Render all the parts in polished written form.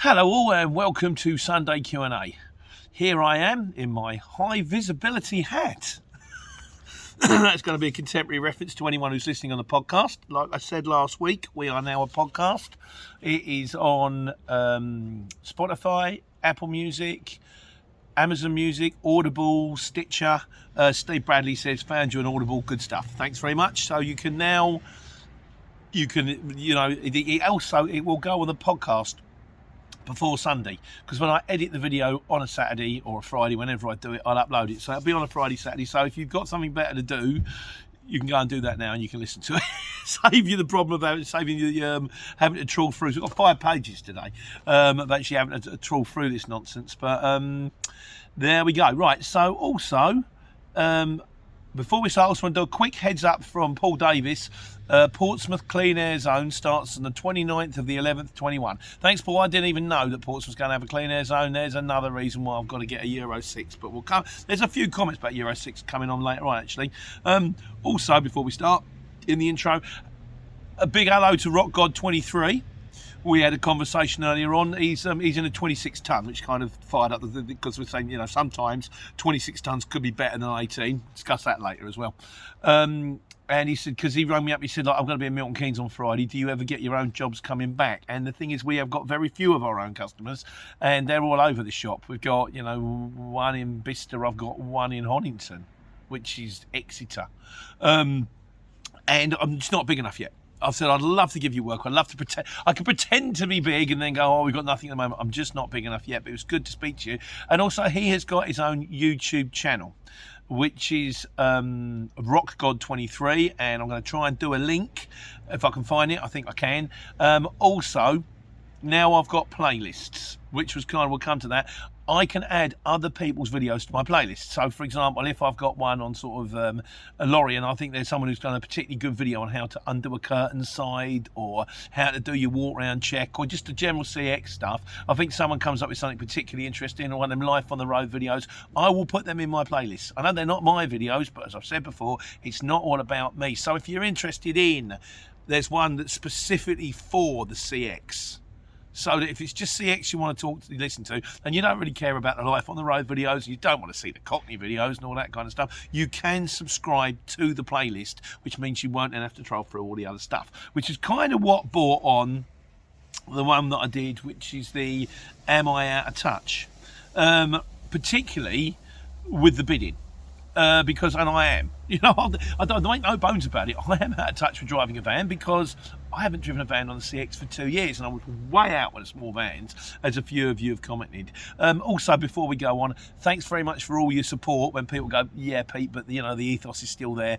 Hello all and welcome to Sunday Q&A. Here I am in my high visibility hat. That's going to be a contemporary reference to anyone who's listening on the podcast. Like I said last week, we are now a podcast. It is on Spotify, Apple Music, Amazon Music, Audible, Stitcher. Steve Bradley says, found you on Audible, good stuff. Thanks very much. So it will go on the podcast before Sunday, because when I edit the video on a Saturday or a Friday, whenever I do it, I'll upload it. So it'll be on a Friday, Saturday. So if you've got something better to do, you can go and do that now and you can listen to it. Save you the problem of saving you having to trawl through. So we've got 5 pages today of actually having to trawl through this nonsense. But there we go. Right, so also, before we start, I just want to do a quick heads up from Paul Davis. Portsmouth Clean Air Zone starts on the 29th of the 11th, 21. Thanks, Paul. I didn't even know that Portsmouth's going to have a Clean Air Zone. There's another reason why I've got to get a Euro 6. But we'll come. There's a few comments about Euro 6 coming on later on, actually. Also, before we start, in the intro, a big hello to Rock God 23. We had a conversation earlier on. He's in a 26 ton, which kind of fired up because we're saying, sometimes 26 tons could be better than 18. Discuss that later as well. And he said, because he rang me up, he said, I'm going to be in Milton Keynes on Friday. Do you ever get your own jobs coming back? And the thing is, we have got very few of our own customers, and they're all over the shop. We've got, one in Bicester. I've got one in Honington, which is Exeter. And I'm just not big enough yet. I've said, I'd love to give you work. I'd love to pretend. I could pretend to be big and then go, we've got nothing at the moment. I'm just not big enough yet, but it was good to speak to you. And also, he has got his own YouTube channel, which is RockGod23, and I'm going to try and do a link if I can find it. I think I can. Also, now I've got playlists, which was we'll come to that. I can add other people's videos to my playlist. So, for example, if I've got one on sort of a lorry, and I think there's someone who's done a particularly good video on how to undo a curtain side, or how to do your walk round check, or just the general CX stuff. I think someone comes up with something particularly interesting, or one of them life on the road videos, I will put them in my playlist. I know they're not my videos, but as I've said before, it's not all about me. So if you're interested in, there's one that's specifically for the CX. So that if it's just CX you want to listen to, and you don't really care about the life on the road videos, you don't want to see the Cockney videos and all that kind of stuff, you can subscribe to the playlist, which means you won't then have to troll through all the other stuff, which is kind of what brought on the one that I did, which is the Am I Out of Touch? Particularly with the bidding. Because I am, I don't make no bones about it. I am out of touch with driving a van because I haven't driven a van on the CX for 2 years, and I was way out with the small vans, as a few of you have commented. Also, before we go on, thanks very much for all your support. When people go, yeah, Pete, but the ethos is still there.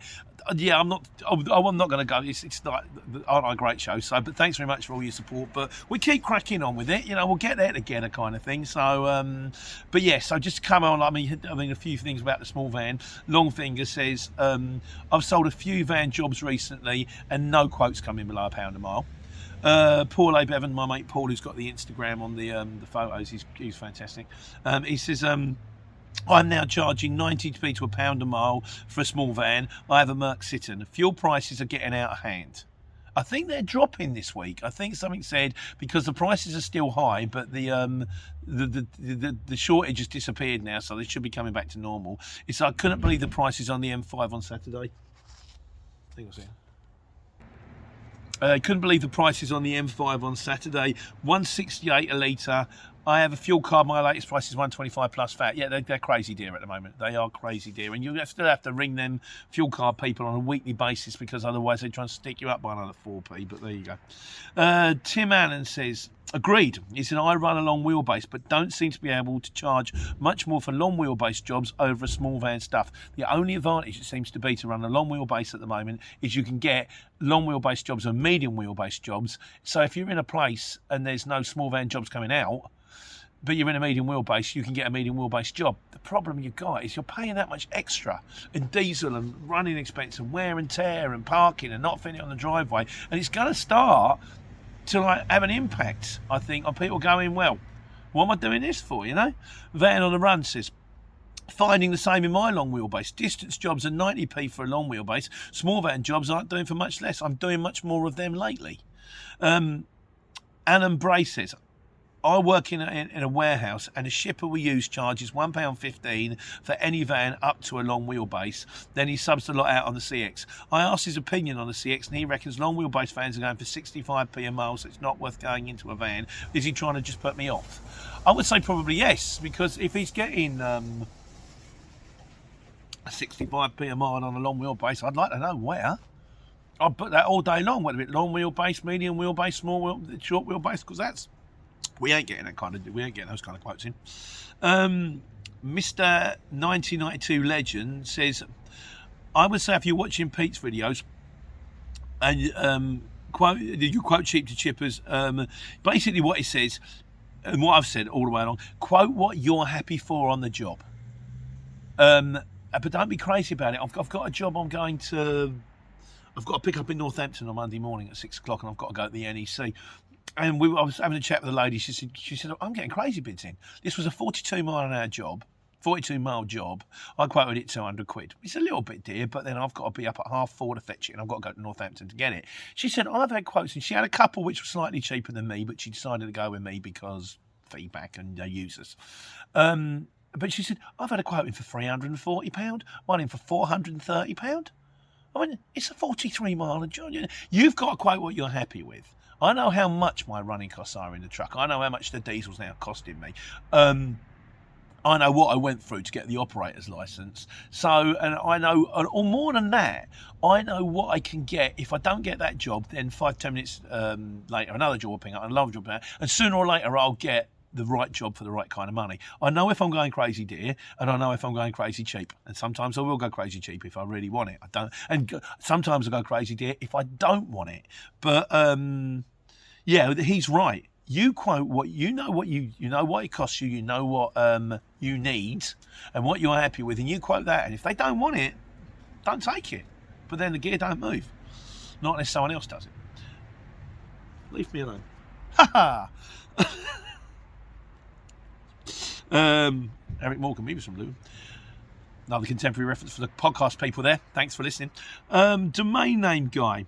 Yeah, I'm not going to go. It's like, aren't I a great show? So, but thanks very much for all your support. But we keep cracking on with it. We'll get there together, kind of thing. So, but yeah. So just come on. I mean, a few things about the small van. Longfinger says, I've sold a few van jobs recently, and no quotes come in below £1 a mile. Paul A. Bevan, my mate Paul, who's got the Instagram on the photos, he's fantastic. He says, I'm now charging 90p to £1 a mile for a small van. I have a Merc Citan. Fuel prices are getting out of hand. I think they're dropping this week. I think something said because the prices are still high, but the shortage has disappeared now, so they should be coming back to normal. I couldn't believe the prices on the M5 on Saturday. I think it was it. I couldn't believe the prices on the M5 on Saturday. 168 a litre. I have a fuel card. My latest price is 125 plus VAT. Yeah, they're crazy dear at the moment. They are crazy dear, and you still have to ring them fuel card people on a weekly basis because otherwise they try and stick you up by another 4p. But there you go. Tim Allen says, agreed. He said, I run a long wheelbase, but don't seem to be able to charge much more for long wheelbase jobs over a small van stuff. The only advantage it seems to be to run a long wheelbase at the moment is you can get long wheelbase jobs and medium wheelbase jobs. So if you're in a place and there's no small van jobs coming out, but you're in a medium wheelbase, you can get a medium wheelbase job. The problem you've got is you're paying that much extra in diesel and running expense and wear and tear and parking and not fitting it on the driveway. And it's going to start to have an impact, I think, on people going, well, what am I doing this for, Van on the Run says, finding the same in my long wheelbase. Distance jobs are 90p for a long wheelbase. Small van jobs aren't doing for much less. I'm doing much more of them lately. Alan Bray says, I work in a warehouse, and a shipper we use charges £1.15 for any van up to a long wheelbase. Then he subs the lot out on the CX. I asked his opinion on the CX, and he reckons long wheelbase vans are going for 65p a mile, so it's not worth going into a van. Is he trying to just put me off? I would say probably yes, because if he's getting 65p a mile on a long wheelbase, I'd like to know where. I'd put that all day long, whether it's long wheelbase, medium wheelbase, short wheelbase, because we ain't getting those kind of quotes in. Mr. 1992 Legend says, I would say if you're watching Pete's videos and you quote cheap to chippers, basically what he says, and what I've said all the way along, quote what you're happy for on the job. But don't be crazy about it. I've got a job I've got to pick up in Northampton on Monday morning at 6 o'clock, and I've got to go to the NEC. And I was having a chat with the lady. She said, I'm getting crazy bids in. This was a 42 mile an hour job, 42 mile job. I quoted it £200. It's a little bit dear, but then I've got to be up at 4:30 to fetch it, and I've got to go to Northampton to get it. She said, I've had quotes, and she had a couple which were slightly cheaper than me, but she decided to go with me because feedback and users. But she said, I've had a quote in for £340, one in for £430. I mean, it's a 43 mile job. You've got to quote what you're happy with. I know how much my running costs are in the truck. I know how much the diesel's now costing me. I know what I went through to get the operator's license. So, and I know, or more than that, I know what I can get. If I don't get that job, then 5-10 minutes later, another job will ping up, another job will ping up, and sooner or later I'll get the right job for the right kind of money. I know if I'm going crazy dear, and I know if I'm going crazy cheap. And sometimes I will go crazy cheap if I really want it. And sometimes I go crazy dear if I don't want it. But yeah, he's right. You quote what you know, what it costs you. You know what you need and what you're happy with, and you quote that. And if they don't want it, don't take it. But then the gear don't move. Not unless someone else does it. Leave me alone. Ha ha. Eric Morgan, he was from Luton. Another contemporary reference for the podcast people there. Thanks for listening. Domain name guy.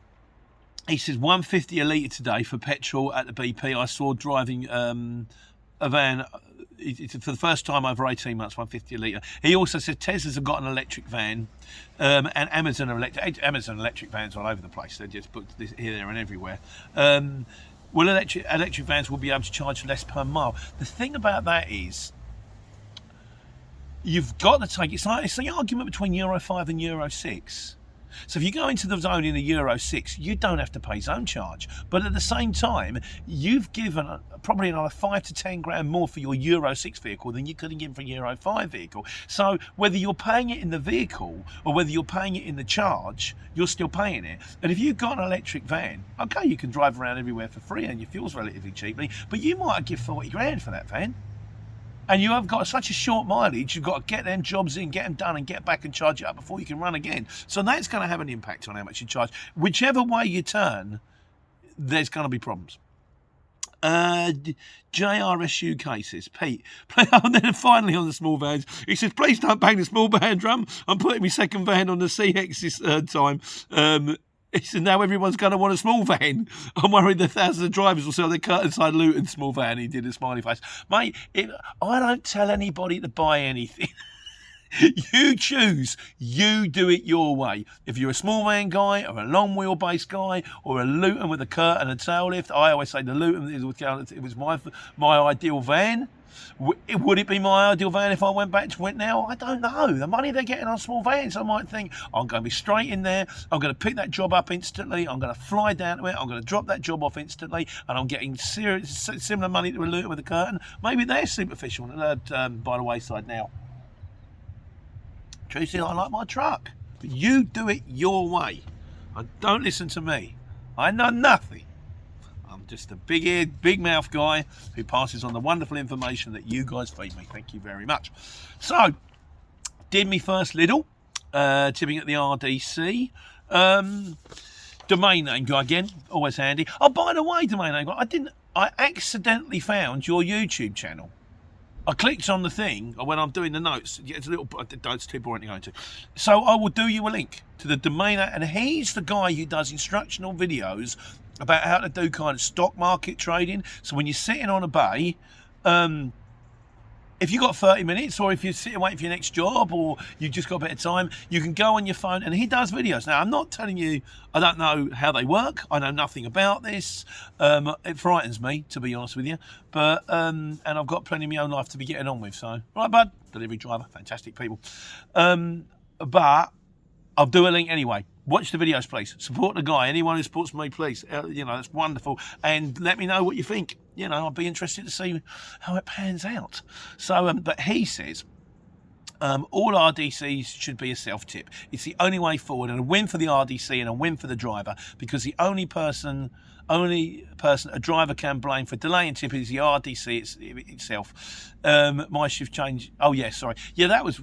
He says 150 a litre today for petrol at the BP. I saw driving a van for the first time over 18 months, 150 a litre. He also said Tesla's have got an electric van, and Amazon electric vans all over the place. They just put this here, there and everywhere. Well, electric vans will be able to charge less per mile. The thing about that is, you've got to take, it's the argument between Euro 5 and Euro 6. So if you go into the zone in a Euro 6, you don't have to pay zone charge. But at the same time, you've given probably another 5 to 10 grand more for your Euro 6 vehicle than you could have given for a Euro 5 vehicle. So whether you're paying it in the vehicle or whether you're paying it in the charge, you're still paying it. And if you've got an electric van, okay, you can drive around everywhere for free and your fuel's relatively cheaply, but you might give 40 grand for that van. And you have got such a short mileage, you've got to get them jobs in, get them done, and get back and charge it up before you can run again. So that's going to have an impact on how much you charge. Whichever way you turn, there's going to be problems. JRS UK says, Pete, and then finally on the small vans, he says, please don't bang the small van drum. I'm putting my second van on the CX this time. He said, now everyone's going to want a small van. I'm worried that thousands of drivers will sell their curtain-side Luton small van. He did a smiley face. Mate, I don't tell anybody to buy anything. You choose. You do it your way. If you're a small van guy or a long wheelbase guy or a Luton with a curtain and tail lift, I always say the Luton, it was my ideal van. Would it be my ideal van if I went back to it now? I don't know. The money they're getting on small vans, I might think, I'm going to be straight in there. I'm going to pick that job up instantly. I'm going to fly down to it. I'm going to drop that job off instantly. And I'm getting similar money to a Luton with a curtain. Maybe they're superficial by the wayside now. Tracy, I like my truck. But you do it your way. Don't listen to me. I know nothing. I'm just a big-eared, big-mouth guy who passes on the wonderful information that you guys feed me. Thank you very much. So, did me first Lidl, tipping at the RDC. Domain name guy again, always handy. Oh, by the way, domain name guy, I accidentally found your YouTube channel. I clicked on the thing when I'm doing the notes. It's it's too boring to go into. So I will do you a link to the domain, and he's the guy who does instructional videos about how to do kind of stock market trading. So when you're sitting on a bay, if you've got 30 minutes, or if you're sitting waiting for your next job, or you've just got a bit of time, you can go on your phone, and he does videos. Now, I'm not telling you, I don't know how they work. I know nothing about this. It frightens me, to be honest with you. But and I've got plenty of my own life to be getting on with. So, right, bud, delivery driver, fantastic people. But I'll do a link anyway. Watch the videos, please. Support the guy. Anyone who supports me, please. That's wonderful. And let me know what you think. I'll be interested to see how it pans out. So, but he says, all RDCs should be a self-tip. It's the only way forward, and a win for the RDC and a win for the driver, because the only person a driver can blame for delay in tip is the RDC itself. My shift change. Oh, yeah, sorry. Yeah, that was...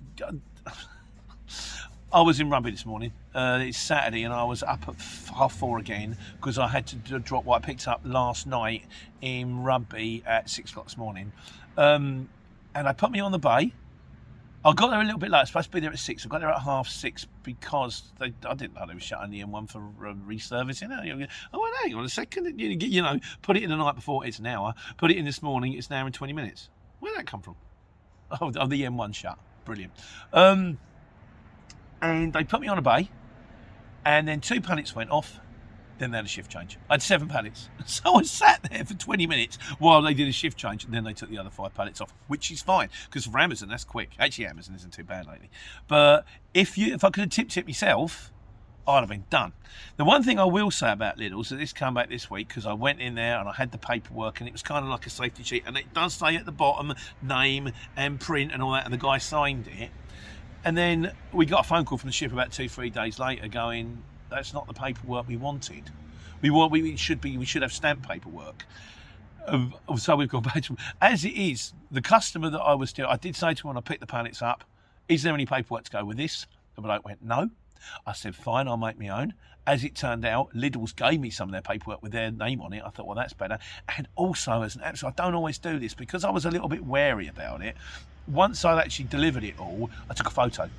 I was in rugby this morning. It's Saturday, and I was up at 4:30 again because I had to drop what I picked up last night in rugby at 6 o'clock this morning. And they put me on the bay. I got there a little bit late. I was supposed to be there at 6. I got there at 6:30 because I didn't know they were shutting the M1 for reservicing. Oh, well, hang on a second. Put it in the night before. It's an hour. Put it in this morning. It's an hour and 20 minutes. Where did that come from? Oh, the M1 shut. Brilliant. And they put me on a bay, and then 2 pallets went off. Then they had a shift change. I had 7 pallets. So I sat there for 20 minutes while they did a shift change, and then they took the other 5 pallets off, which is fine, because for Amazon, that's quick. Actually, Amazon isn't too bad lately. But if I could have tip myself, I'd have been done. The one thing I will say about Lidl, so this came back this week, because I went in there and I had the paperwork, and it was kind of like a safety sheet, and it does say at the bottom, name and print and all that, and the guy signed it. And then we got a phone call from the ship about 2-3 days later going, that's not the paperwork we wanted. We should have stamp paperwork. So we've gone back to, as it is, the customer that I did say to him when I picked the pallets up, is there any paperwork to go with this? The bloke went, no. I said, fine, I'll make my own. As it turned out, Lidl's gave me some of their paperwork with their name on it. I thought, well, that's better. And also, as an app, so I don't always do this because I was a little bit wary about it. Once I'd actually delivered it all, I took a photo.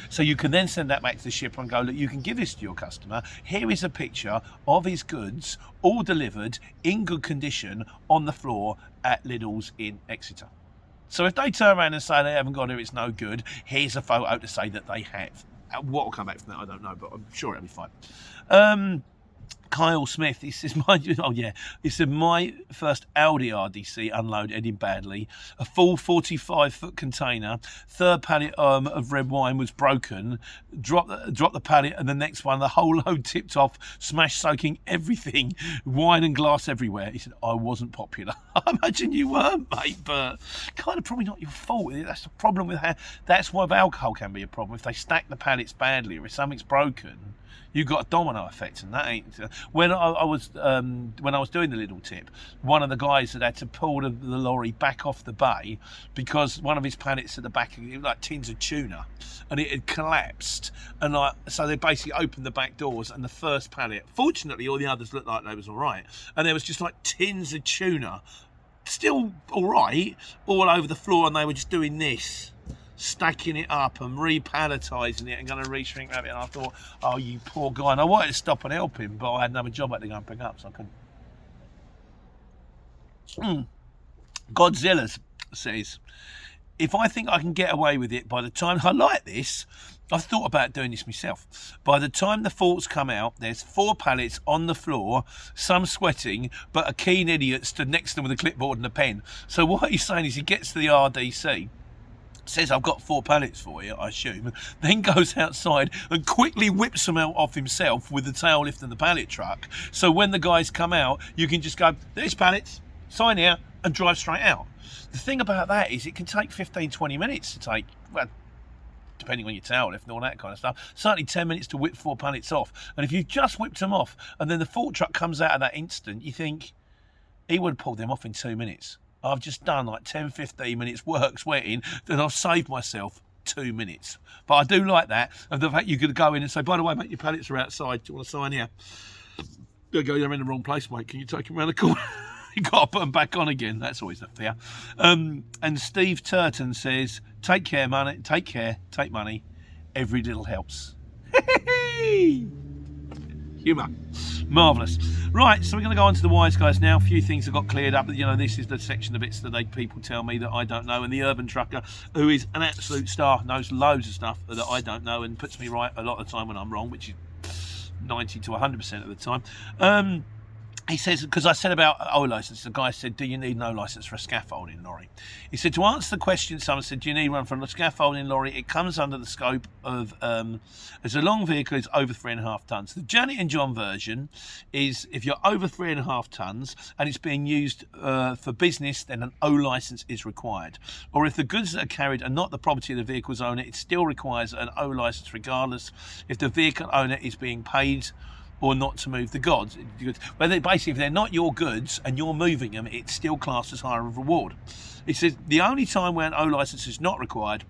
So you can then send that back to the shipper and go, look, you can give this to your customer. Here is a picture of his goods, all delivered in good condition on the floor at Lidl's in Exeter. So if they turn around and say they haven't got it, it's no good, here's a photo to say that they have. What will come back from that, I don't know, but I'm sure it'll be fine. Kyle Smith, he says, he said, my first Audi RDC unload ended badly. A full 45-foot container, 3rd pallet of red wine was broken, dropped the pallet, and the next one, the whole load tipped off, smashed, soaking everything, wine and glass everywhere. He said, I wasn't popular. I imagine you weren't, mate, but kind of probably not your fault. That's the problem with that's why alcohol can be a problem. If they stack the pallets badly, or if something's broken, you've got a domino effect, and that ain't. When I was doing the Lidl tip, one of the guys had to pull the lorry back off the bay because one of his pallets at the back, it was like tins of tuna, and it had collapsed. And so they basically opened the back doors, and the first pallet, fortunately, all the others looked like they was all right, and there was just like tins of tuna, still all right, all over the floor, and they were just doing this, stacking it up and repalletising it and going to re-shrink wrap it. And I thought, oh, you poor guy. And I wanted to stop and help him, but I had another job I had to go and pick up, so I couldn't. Godzilla says, if I think I can get away with it by the time I like this, I've thought about doing this myself. By the time the faults come out, there's 4 pallets on the floor, some sweating, but a keen idiot stood next to them with a clipboard and a pen. So what he's saying is he gets to the RDC, says, I've got 4 pallets for you, I assume, then goes outside and quickly whips them out off himself with the tail lift and the pallet truck. So when the guys come out, you can just go, there's pallets, sign here, and drive straight out. The thing about that is it can take 15-20 minutes to take, well, depending on your tail lift and all that kind of stuff, certainly 10 minutes to whip 4 pallets off. And if you've just whipped them off and then the fault truck comes out at that instant, you think, he would have pulled them off in 2 minutes. I've just done like 10-15 minutes work sweating, then I've saved myself 2 minutes. But I do like that, and the fact you could go in and say, by the way, mate, your pallets are outside, do you want to sign here? They're in the wrong place, mate, can you take them around the corner? You got to put them back on again. That's always up there. And Steve Turton says, take care, take money, every little helps. humour. Marvellous. Right, so we're going to go on to the wise guys now. A few things have got cleared up. You know, this is the section of bits that people tell me that I don't know. And the urban trucker, who is an absolute star, knows loads of stuff that I don't know and puts me right a lot of the time when I'm wrong, which is 90 to 100% of the time. He says, because I said about O licence, the guy said, do you need no licence for a scaffolding lorry? He said, to answer the question, someone said, do you need one for a scaffolding lorry? It comes under the scope of, as a long vehicle is over 3.5 tonnes. The Janet and John version is if you're over 3.5 tonnes and it's being used for business, then an O licence is required. Or if the goods that are carried are not the property of the vehicle's owner, it still requires an O licence regardless if the vehicle owner is being paid or not to move the goods. But basically, if they're not your goods and you're moving them, it's still classed as hire of reward. It says the only time where an O licence is not required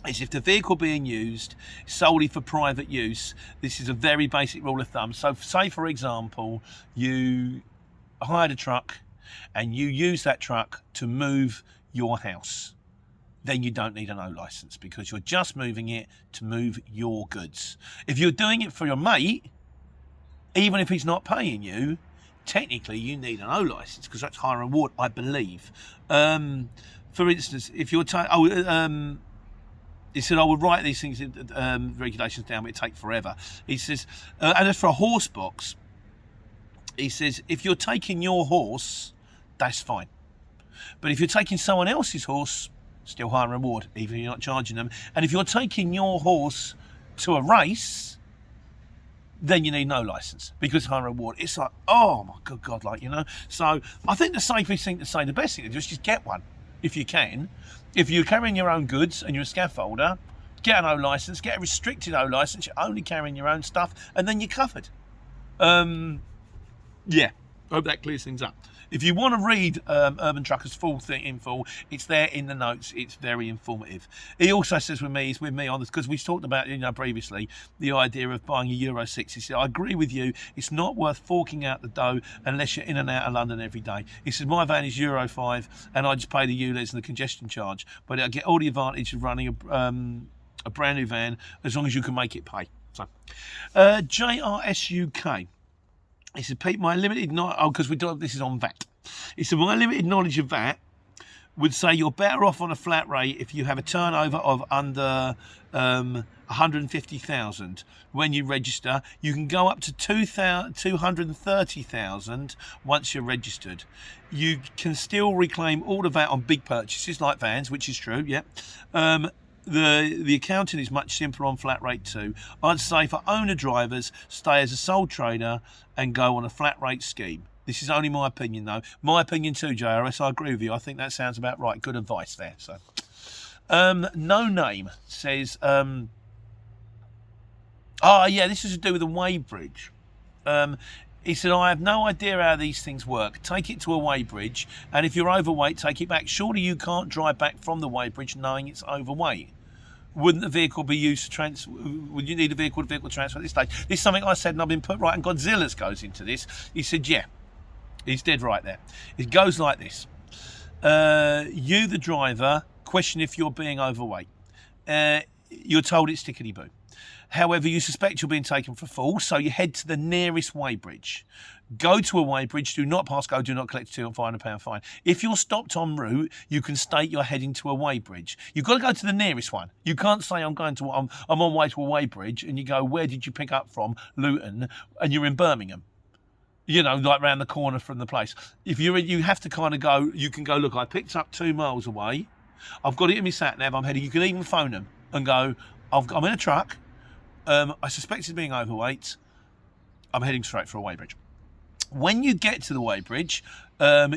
is if the vehicle being used solely for private use. This is a very basic rule of thumb. So say, for example, you hired a truck and you use that truck to move your house. Then you don't need an O licence because you're just moving it to move your goods. If you're doing it for your mate, even if he's not paying you, technically you need an O licence because that's hire and reward, I believe. For instance, if you're he said I would write these things regulations down, but it take forever. He says, and as for a horse box, he says if you're taking your horse, that's fine. But if you're taking someone else's horse, still hire and reward, even if you're not charging them. And if you're taking your horse to a race, then you need no licence because hire and reward. It's like, oh my good God, like, you know. So I think the safest thing to say, the best thing to do is just get one if you can. If you're carrying your own goods and you're a scaffolder, get an O licence, get a restricted O licence, you're only carrying your own stuff, and then you're covered. Yeah, hope that clears things up. If you want to read Urban Trucker's full thing in full, it's there in the notes. It's very informative. He also says he's with me on this because we talked about, you know, previously the idea of buying a Euro 6. He said, I agree with you. It's not worth forking out the dough unless you're in and out of London every day. He said, my van is Euro 5 and I just pay the ULEZ and the congestion charge, but I get all the advantage of running a brand new van as long as you can make it pay. So, JRS UK. He said, Pete, my limited knowledge, because this is on VAT. He said, my limited knowledge of VAT would say you're better off on a flat rate if you have a turnover of under 150,000 when you register. You can go up to 230,000 once you're registered. You can still reclaim all the VAT on big purchases like vans, which is true, yeah. The accounting is much simpler on flat rate too. I'd say for owner drivers, stay as a sole trader and go on a flat rate scheme. This is only my opinion though. My opinion too, JRS. I agree with you. I think that sounds about right. Good advice there. So, No Name says, this is to do with the weighbridge. He said, I have no idea how these things work. Take it to a weighbridge, and if you're overweight, take it back. Surely you can't drive back from the weighbridge knowing it's overweight. Wouldn't the vehicle be used to would you need a vehicle to vehicle transfer at this stage? This is something I said and I've been put right, and Godzilla's goes into this. He said, yeah, he's dead right there. It goes like this. You, the driver, question if you're being overweight. You're told it's tickety-boo. However, you suspect you're being taken for a fool, so you head to the nearest weighbridge. Go to a weighbridge, do not pass go, do not collect a £200 fine. If you're stopped en route, you can state you're heading to a weighbridge. You've got to go to the nearest one. You can't say I'm on way to a weighbridge, and you go, where did you pick up from? Luton, and you're in Birmingham. You know, like round the corner from the place. If you have to kind of go, you can go, look, I picked up 2 miles away. I've got it in my sat nav, I'm heading. You can even phone them and go, I'm in a truck. I suspect it's being overweight. I'm heading straight for a weighbridge. When you get to the weighbridge,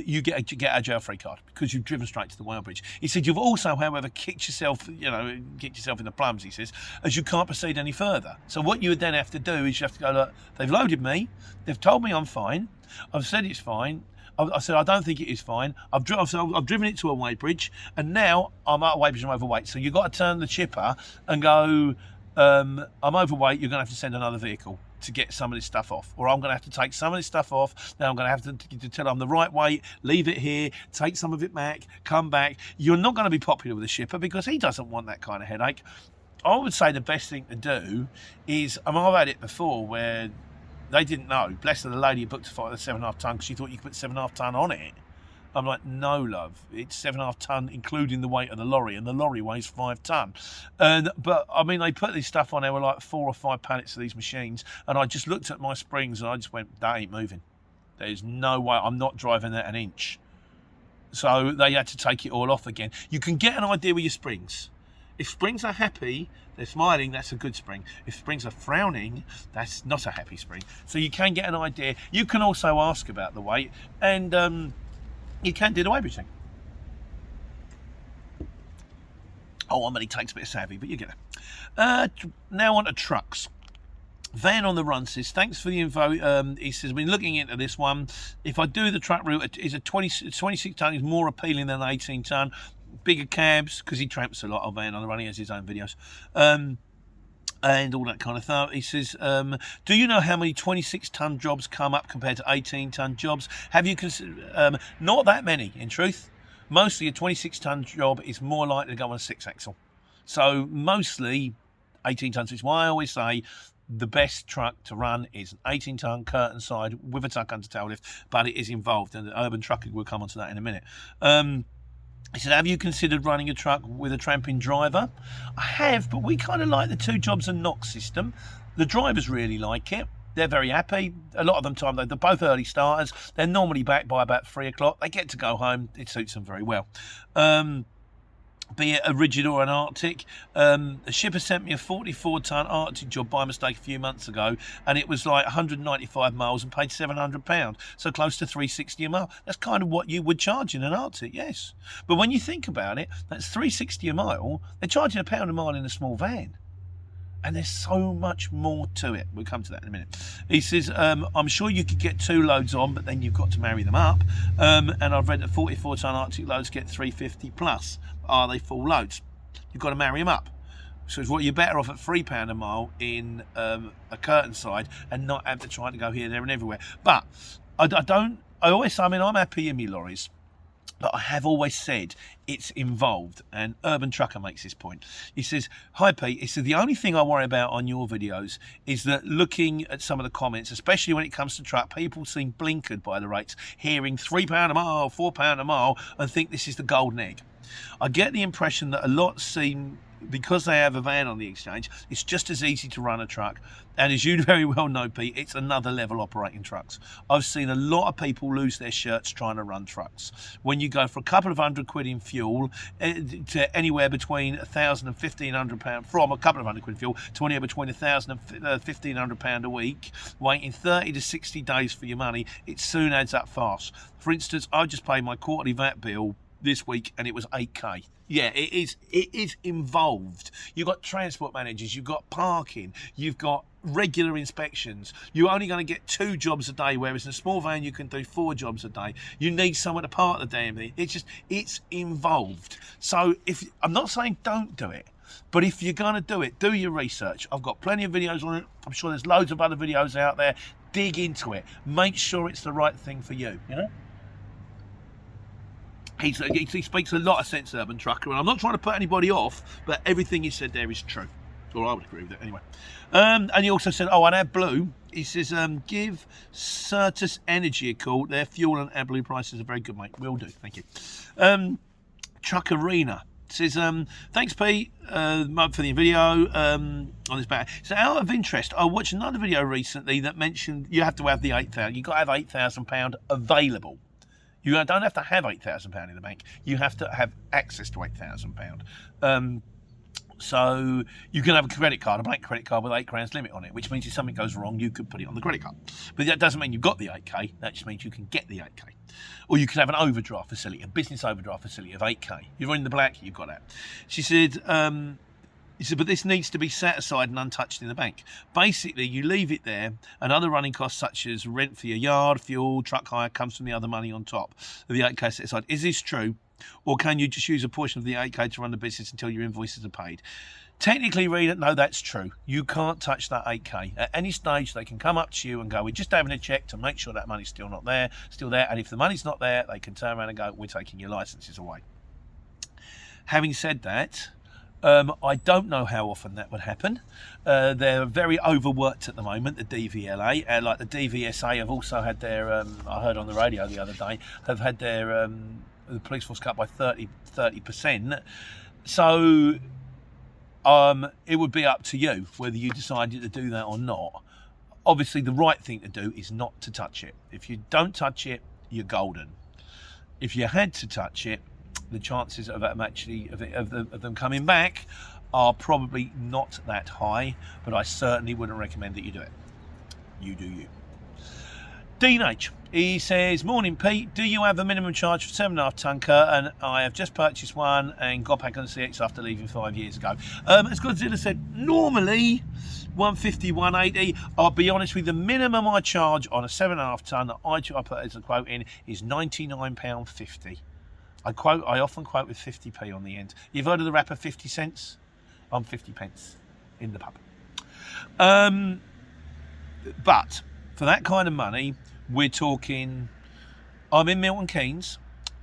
you get a jail-free card because you've driven straight to the weighbridge. He said you've also, however, kicked yourself in the plums, he says, as you can't proceed any further. So what you would then have to do is you have to go, look, they've loaded me, they've told me I'm fine, I've said it's fine, I said I don't think it is fine, I've driven it to a weighbridge, and now I'm at a weighbridge and I'm overweight. So you've got to turn the chipper and go, I'm overweight, you're going to have to send another vehicle to get some of this stuff off, or I'm going to have to take some of this stuff off. Now I'm going to have to tell them the right weight, leave it here, take some of it back, come back. You're not going to be popular with the shipper because he doesn't want that kind of headache. I would say the best thing to do is, I've had it before where they didn't know. Bless her, the lady who booked a 7.5 tonne because she thought you could put 7.5 tonne on it. I'm like, no, love, it's 7.5 tonne, including the weight of the lorry, and the lorry weighs 5 tonne. But I mean, they put this stuff on. There were like 4 or 5 pallets of these machines, and I just looked at my springs and I just went, that ain't moving. There's no way. I'm not driving that an inch. So they had to take it all off again. You can get an idea with your springs. If springs are happy, they're smiling, that's a good spring. If springs are frowning, that's not a happy spring. So you can get an idea. You can also ask about the weight, and you can do everything. Oh, I mean, it takes a bit of savvy, but you get it. Now on to trucks. Van on the Run says, thanks for the info. He says, I've been looking into this one. If I do the truck route, is a 26 tonne is more appealing than 18 tonne. Bigger cabs, because he tramps a lot of Van on the Run. He has his own videos. And all that kind of stuff. He says, do you know how many 26 tonne jobs come up compared to 18 tonne jobs? Have you considered? Not that many, in truth. Mostly a 26 tonne job is more likely to go on a 6-axle. So mostly 18 tonnes, which is why I always say the best truck to run is an 18 tonne curtain side with a tuck under tail lift, but it is involved, and the urban trucking, we'll come on to that in a minute. He said, have you considered running a truck with a tramping driver? I have, but we kind of like the 2 jobs and knock system. The drivers really like it. They're very happy. A lot of them time, they're both early starters. They're normally back by about 3 o'clock. They get to go home. It suits them very well. Be it a rigid or an Arctic. A shipper sent me a 44-tonne Arctic job by mistake a few months ago, and it was like 195 miles and paid £700, so close to $360 a mile. That's kind of what you would charge in an Arctic, yes. But when you think about it, that's $360 a mile. They're charging £1 a mile in a small van. And there's so much more to it. We'll come to that in a minute. He says, I'm sure you could get 2 loads on, but then you've got to marry them up. And I've read that 44-tonne Arctic loads get 350 plus. Are they full loads? You've got to marry them up. So it's what you're better off at £3 a mile in a curtain side and not have to try to go here, there, and everywhere. But I always say, I mean, I'm happy in my lorries. But I have always said it's involved, and Urban Trucker makes this point. He says, hi Pete, he said, the only thing I worry about on your videos is that looking at some of the comments, especially when it comes to truck, people seem blinkered by the rates, hearing £3 a mile, £4 a mile, and think this is the golden egg. I get the impression that a lot seem, because they have a van on the exchange, it's just as easy to run a truck. And as you very well know, Pete, it's another level operating trucks. I've seen a lot of people lose their shirts trying to run trucks. When you go for a couple of £100 in fuel to anywhere between £1,000 and £1,500, from a couple of £100 in fuel to anywhere between £1,000 and £1,500 a week, waiting 30 to 60 days for your money, it soon adds up fast. For instance, I just paid my quarterly VAT bill this week and it was 8k. Yeah, it is involved. You've got transport managers, you've got parking, you've got regular inspections. You're only going to get 2 jobs a day, whereas in a small van you can do 4 jobs a day. You need someone to park the damn thing. It's involved. So I'm not saying don't do it, but if you're going to do it, do your research. I've got plenty of videos on it. I'm sure there's loads of other videos out there. Dig into it. Make sure it's the right thing for you, you know? He speaks a lot of sense, Urban Trucker, and I'm not trying to put anybody off, but everything he said there is true. Or I would agree with it anyway. And he also said, and AdBlue, he says, give Certus Energy a call. Their fuel and AdBlue prices are very good, mate. Will do, thank you. Truck Arena says, thanks, Pete, for the video on this matter. So out of interest, I watched another video recently that mentioned you have to have the 8,000. You've got to have £8,000 available. You don't have to have £8,000 in the bank. You have to have access to £8,000. So you can have a credit card, a blank credit card with £8,000 limit on it, which means if something goes wrong, you could put it on the credit card. But that doesn't mean you've got the 8k. That just means you can get the 8k. Or you can have an overdraft facility, a business overdraft facility of 8k. You're in the black, you've got that. She said, but this needs to be set aside and untouched in the bank. Basically, you leave it there, and other running costs such as rent for your yard, fuel, truck hire comes from the other money on top of the 8k set aside. Is this true? Or can you just use a portion of the 8k to run the business until your invoices are paid? Technically, reader, no, that's true. You can't touch that 8k. At any stage, they can come up to you and go, we're just having a check to make sure that money's still there. And if the money's not there, they can turn around and go, we're taking your licenses away. Having said that, I don't know how often that would happen. They're very overworked at the moment, the DVLA, and like the DVSA have also had their, I heard on the radio the other day, have had their the police force cut by 30%. So it would be up to you whether you decided to do that or not. Obviously, the right thing to do is not to touch it. If you don't touch it, you're golden. If you had to touch it, the chances of them of them coming back are probably not that high, but I certainly wouldn't recommend that you do it. You do you. Dean H. He says, morning Pete, do you have a minimum charge for 7.5 tonne car? And I have just purchased one and got back on the CX after leaving 5 years ago. As Godzilla said, normally 150, 180. I'll be honest with you, the minimum I charge on a 7.5 tonne that I put as a quote in is £99.50. I often quote with 50p on the end. You've heard of the rapper 50 cents? I'm 50 pence in the pub. But for that kind of money, we're talking, I'm in Milton Keynes,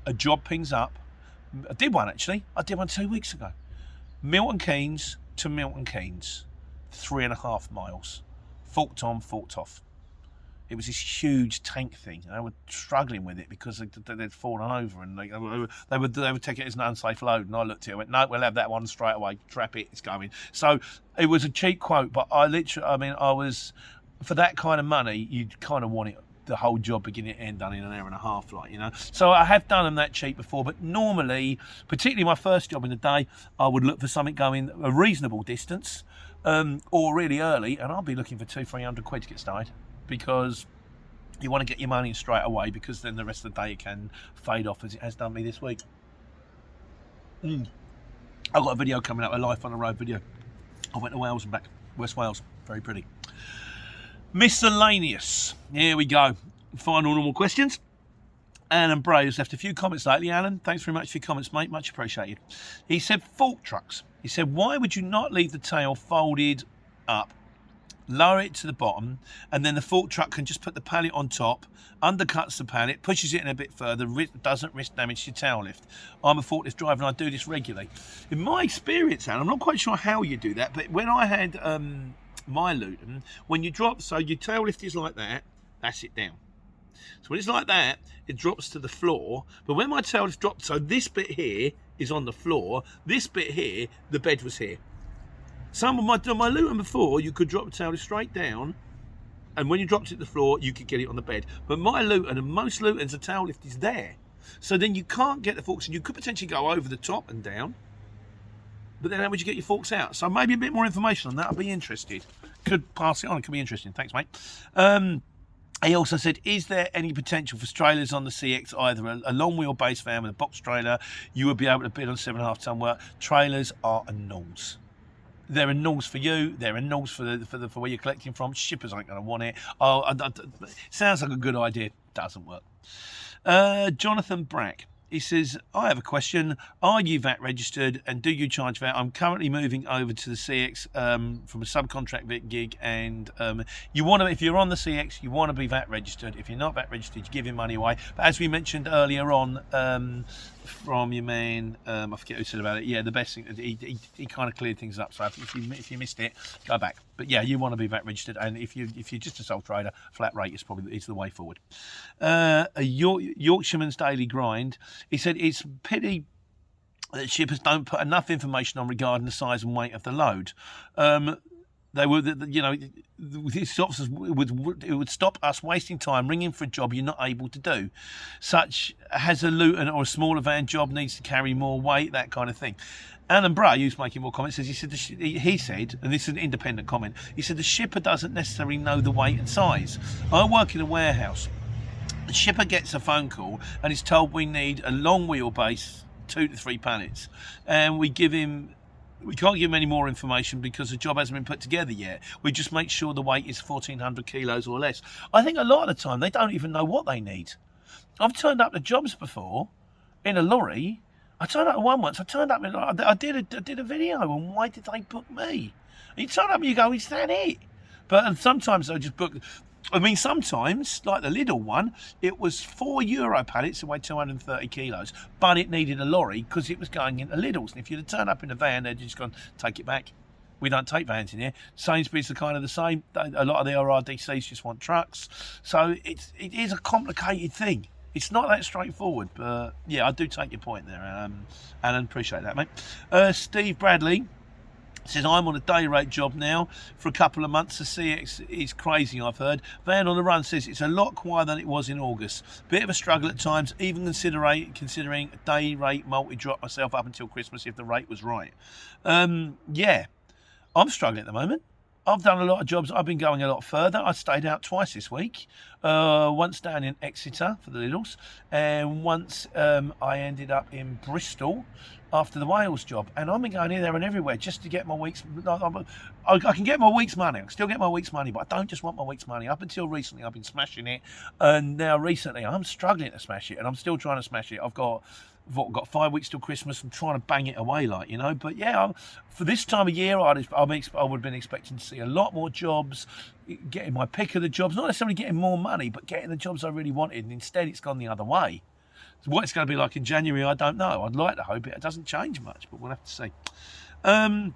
a job pings up. I did one actually. I did one 2 weeks ago. Milton Keynes to Milton Keynes, 3.5 miles. Forked on, forked off. It was this huge tank thing. They were struggling with it because they'd fallen over and they would take it as an unsafe load. And I looked at it and went, no, we'll have that one straight away. Trap it, it's going. So it was a cheap quote, but I was, for that kind of money, you'd kind of want it, the whole job beginning to end done in an hour and a half, like, you know. So I have done them that cheap before, but normally, particularly my first job in the day, I would look for something going a reasonable distance or really early, and I'll be looking for 200-300 quid to get started, because you want to get your money straight away, because then the rest of the day it can fade off, as it has done me this week. I've got a video coming up, a life on the road video. I went to Wales and back, West Wales, very pretty. Miscellaneous. Here we go. Final normal questions. Alan Bray's left a few comments lately. Alan, thanks very much for your comments, mate. Much appreciated. He said, fork trucks. He said, why would you not leave the tail folded up, lower it to the bottom, and then the fork truck can just put the pallet on top, undercuts the pallet, pushes it in a bit further, doesn't risk damage to your tail lift. I'm a forklift driver and I do this regularly. In my experience, Alan, I'm not quite sure how you do that, but when I had my Luton, when you drop, so your tail lift is like that, that's it down. So when it's like that, it drops to the floor. But when my tail lift dropped, so this bit here is on the floor, this bit here, the bed was here. Some of my Luton before, you could drop the tail lift straight down, and when you dropped it to the floor, you could get it on the bed. But my Luton, and most Lutons, the tail lift is there. So then you can't get the forks, and you could potentially go over the top and down. But then how would you get your forks out? So maybe a bit more information on that. I'd be interested. Could pass it on. It could be interesting. Thanks, mate. He also said, is there any potential for trailers on the CX, either a long wheelbase van with a box trailer? You would be able to bid on 7.5 tonne work. Trailers are a nulls. They're a nulls for you. They're a nulls for where you're collecting from. Shippers aren't going to want it. Sounds like a good idea. Doesn't work. Jonathan Brack. He says, I have a question. Are you VAT registered and do you charge VAT? I'm currently moving over to the CX from a subcontract gig, and you want to, if you're on the CX, you want to be VAT registered. If you're not VAT registered, you're giving money away. But as we mentioned earlier on, from your man, I forget who said about it. Yeah, the best thing, he kind of cleared things up. So if you missed it, go back. But yeah, you want to be VAT registered, and if you're just a sole trader, flat rate is probably the way forward. A Yorkshireman's Daily Grind. He said it's pity that shippers don't put enough information on regarding the size and weight of the load. They would, you know, it would stop us wasting time ringing for a job you're not able to do, such as a Luton or a smaller van job needs to carry more weight, that kind of thing. Alan Bray, who's making more comments, says he said, and this is an independent comment, he said the shipper doesn't necessarily know the weight and size. I work in a warehouse. The shipper gets a phone call and is told we need a long wheelbase, 2 to 3 pallets, and we can't give him any more information because the job hasn't been put together yet. We just make sure the weight is 1,400 kilos or less. I think a lot of the time they don't even know what they need. I've turned up to jobs before in a lorry. I turned up to one once. I did a video on why did they book me. And you turn up and you go, is that it? But sometimes they just book. I mean, sometimes, like the LIDL one, it was €4 pallets that weighed 230 kilos, but it needed a lorry because it was going into Lidl's. And if you'd have turned up in a van, they'd just gone, take it back. We don't take vans in here. Sainsbury's are kind of the same. A lot of the RRDCs just want trucks. So it is a complicated thing. It's not that straightforward, but yeah, I do take your point there, Alan. Appreciate that, mate. Steve Bradley says, I'm on a day rate job now for a couple of months. The CX is crazy, I've heard. Van on the Run says it's a lot quieter than it was in August. Bit of a struggle at times, even considering a day rate multi-drop myself up until Christmas if the rate was right. Yeah, I'm struggling at the moment. I've done a lot of jobs. I've been going a lot further. I stayed out twice this week. Once down in Exeter for the Lidls, and once I ended up in Bristol after the Wales job. And I've been going here, there and everywhere just to get my week's... I can get my week's money. I can still get my week's money, but I don't just want my week's money. Up until recently, I've been smashing it. And now recently, I'm struggling to smash it. And I'm still trying to smash it. I've got 5 weeks till Christmas. I'm trying to bang it away, like, you know. But yeah, for this time of year, I would have been expecting to see a lot more jobs, getting my pick of the jobs, not necessarily getting more money, but getting the jobs I really wanted. And instead, it's gone the other way. So what it's going to be like in January, I don't know. I'd like to hope it doesn't change much, but we'll have to see. Van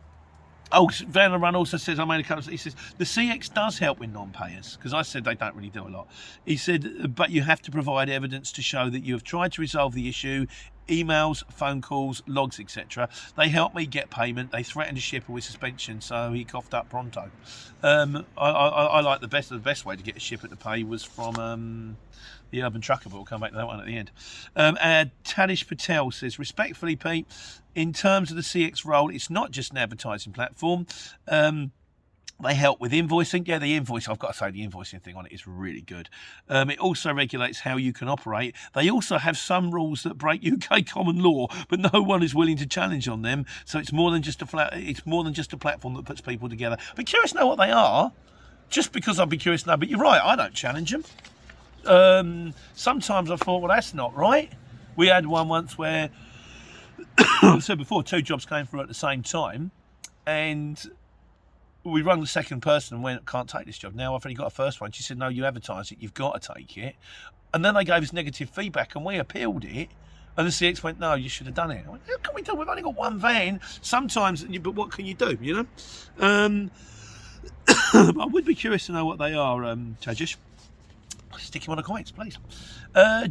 der Run also says, I made a couple. He says the CX does help with non-payers, because I said they don't really do a lot. He said, but you have to provide evidence to show that you have tried to resolve the issue. Emails, phone calls, logs, etc. They help me get payment. They threatened to shipper with suspension, so he coughed up pronto. I like the best way to get a shipper to pay was from the Urban Trucker, but we'll come back to that one at the end. Tadish Patel says, respectfully, Pete, in terms of the CX role, it's not just an advertising platform. They help with invoicing. Yeah, the invoice, I've got to say, the invoicing thing on it is really good. It also regulates how you can operate. They also have some rules that break UK common law, but no one is willing to challenge on them. So it's more than just a platform that puts people together. I'd be curious to know what they are, just because I'd be curious to know. But you're right, I don't challenge them. Sometimes I thought, well, that's not right. We had one once where, I said before, 2 jobs came through at the same time, and we rang the second person and went, can't take this job. Now I've only got a first one. She said, no, you advertise it, you've got to take it. And then they gave us negative feedback and we appealed it. And the CX went, no, you should have done it. I went, how can we do? We've only got one van. Sometimes, but what can you do, you know? I would be curious to know what they are, Tajish. Stick him on the comments, please.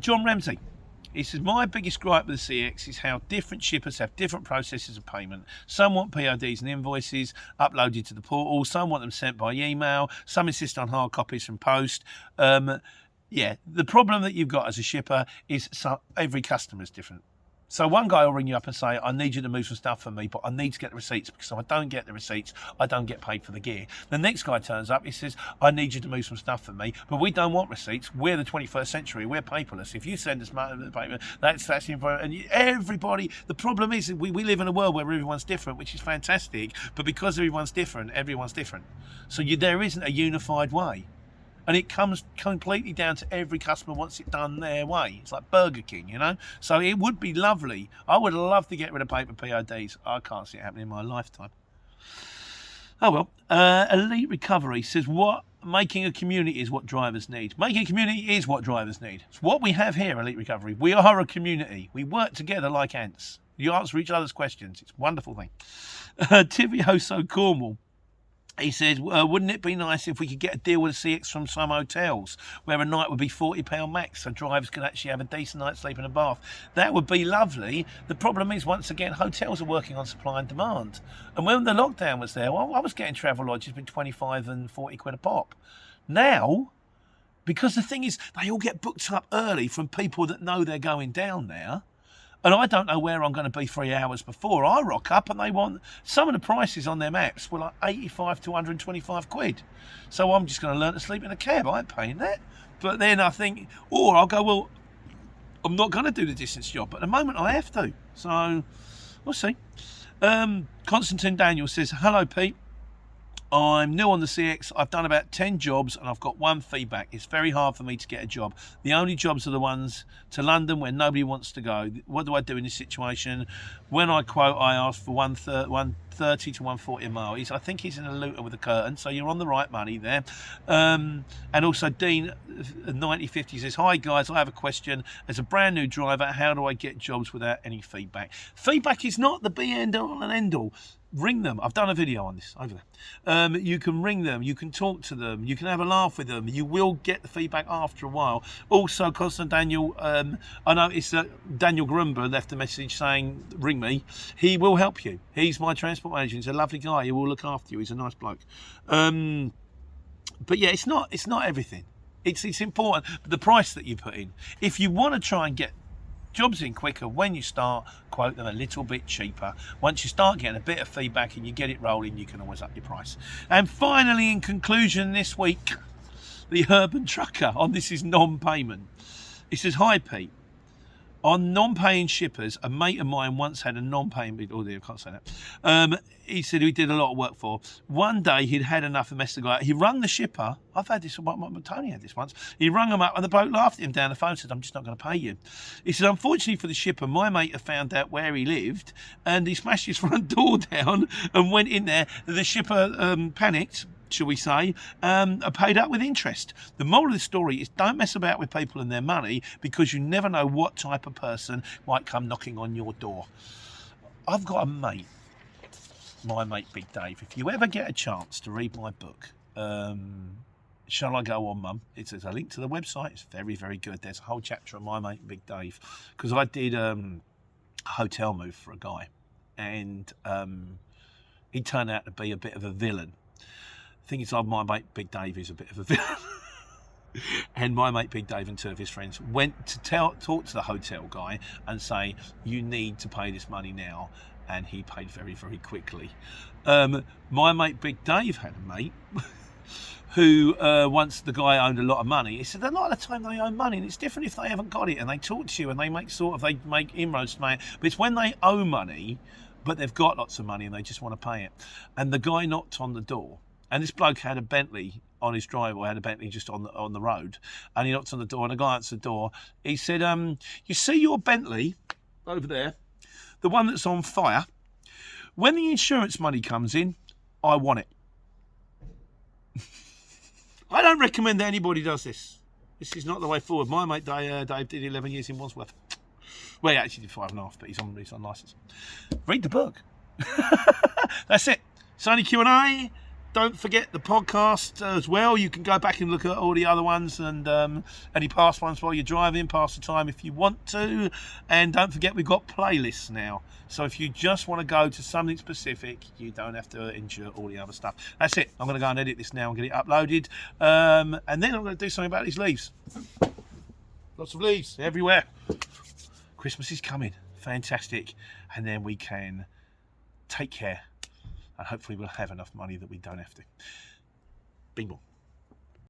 John Ramsey. He says, my biggest gripe with the CX is how different shippers have different processes of payment. Some want PODs and invoices uploaded to the portal. Some want them sent by email. Some insist on hard copies from post. Yeah, the problem that you've got as a shipper is every customer is different. So one guy will ring you up and say, I need you to move some stuff for me, but I need to get the receipts, because if I don't get the receipts, I don't get paid for the gear. The next guy turns up, he says, I need you to move some stuff for me, but we don't want receipts. We're the 21st century. We're paperless. If you send us payment, that's and everybody, the problem is we live in a world where everyone's different, which is fantastic, but because everyone's different. So there isn't a unified way. And it comes completely down to every customer wants it done their way. It's like Burger King, you know? So it would be lovely. I would love to get rid of paper PODs. I can't see it happening in my lifetime. Oh well. Elite Recovery says, making a community is what drivers need. Making a community is what drivers need. It's what we have here, Elite Recovery. We are a community. We work together like ants. You answer each other's questions. It's a wonderful thing. Tivioso Cornwall. He says, wouldn't it be nice if we could get a deal with a CX from some hotels where a night would be £40 max so drivers could actually have a decent night's sleep in a bath? That would be lovely. The problem is, once again, hotels are working on supply and demand. And when the lockdown was there, well, I was getting travel lodges between 25 and 40 quid a pop. Now, because the thing is, they all get booked up early from people that know they're going down there. And I don't know where I'm going to be 3 hours before. I rock up and they want... Some of the prices on their maps were like 85 to 125 quid. So I'm just going to learn to sleep in a cab. I ain't paying that. But then I think... Or I'll go, well, I'm not going to do the distance job. But at the moment I have to. So we'll see. Constantine Daniel says, hello, Pete. I'm new on the CX. I've done about 10 jobs and I've got one feedback. It's very hard for me to get a job. The only jobs are the ones to London where nobody wants to go. What do I do in this situation? When I quote, I ask for 130 to 140 a mile. I think he's in a Luton with a curtain, so you're on the right money there. And also Dean 9050 says, hi guys, I have a question. As a brand new driver, how do I get jobs without any feedback? Feedback is not the be end all and end all. Ring them. I've done a video on this over there. You can ring them, you can talk to them, you can have a laugh with them. You will get the feedback after a while. Also, Constant Daniel, I noticed that Daniel Grumber left a message saying, ring me. He will help you. He's my transport manager. He's a lovely guy. He will look after you. He's a nice bloke. But yeah, it's not everything. It's important, but the price that you put in. If you want to try and get jobs in quicker, when you start, quote them a little bit cheaper. Once you start getting a bit of feedback and you get it rolling, you can always up your price. And finally, in conclusion this week, the urban trucker on This Is Non-Payment. He says, hi Pete. On non-paying shippers, a mate of mine once had a non-paying... Oh, dear, I can't say that. He said he did a lot of work for. One day, he'd had enough and messed the guy up. He rung the shipper. I've had this, Tony had this once. He rung him up and the bloke laughed at him down the phone and said, I'm just not going to pay you. He said, unfortunately for the shipper, my mate had found out where he lived and he smashed his front door down and went in there. The shipper panicked, shall we say, are paid up with interest. The moral of the story is don't mess about with people and their money because you never know what type of person might come knocking on your door. I've got a mate, my mate Big Dave. If you ever get a chance to read my book, Shall I Go On Mum? It's a link to the website. It's very, very good. There's a whole chapter on my mate Big Dave because I did a hotel move for a guy and he turned out to be a bit of a villain. The thing is, my mate Big Dave is a bit of a villain. And my mate Big Dave and two of his friends went to talk to the hotel guy and say, you need to pay this money now. And he paid very, very quickly. My mate Big Dave had a mate who, once the guy owned a lot of money, he said, a lot of the time they own money, and it's different if they haven't got it, and they talk to you, and they make inroads to money. But it's when they owe money, but they've got lots of money, and they just want to pay it. And the guy knocked on the door. And this bloke had a Bentley on his driveway, had a Bentley just on the road. And he knocked on the door, and the guy answered the door. He said, you see your Bentley over there, the one that's on fire? When the insurance money comes in, I want it. I don't recommend that anybody does this. This is not the way forward. My mate Dave did 11 years in Wandsworth. Well, he actually did 5.5, but he's on licence. Read the book. That's it. It's only Q&A. Don't forget the podcast as well. You can go back and look at all the other ones and any past ones while you're driving, pass the time if you want to. And don't forget, we've got playlists now. So if you just want to go to something specific, you don't have to endure all the other stuff. That's it. I'm going to go and edit this now and get it uploaded. And then I'm going to do something about these leaves. Lots of leaves everywhere. Christmas is coming. Fantastic. And then we can take care. And hopefully we'll have enough money that we don't have to. Bing bong.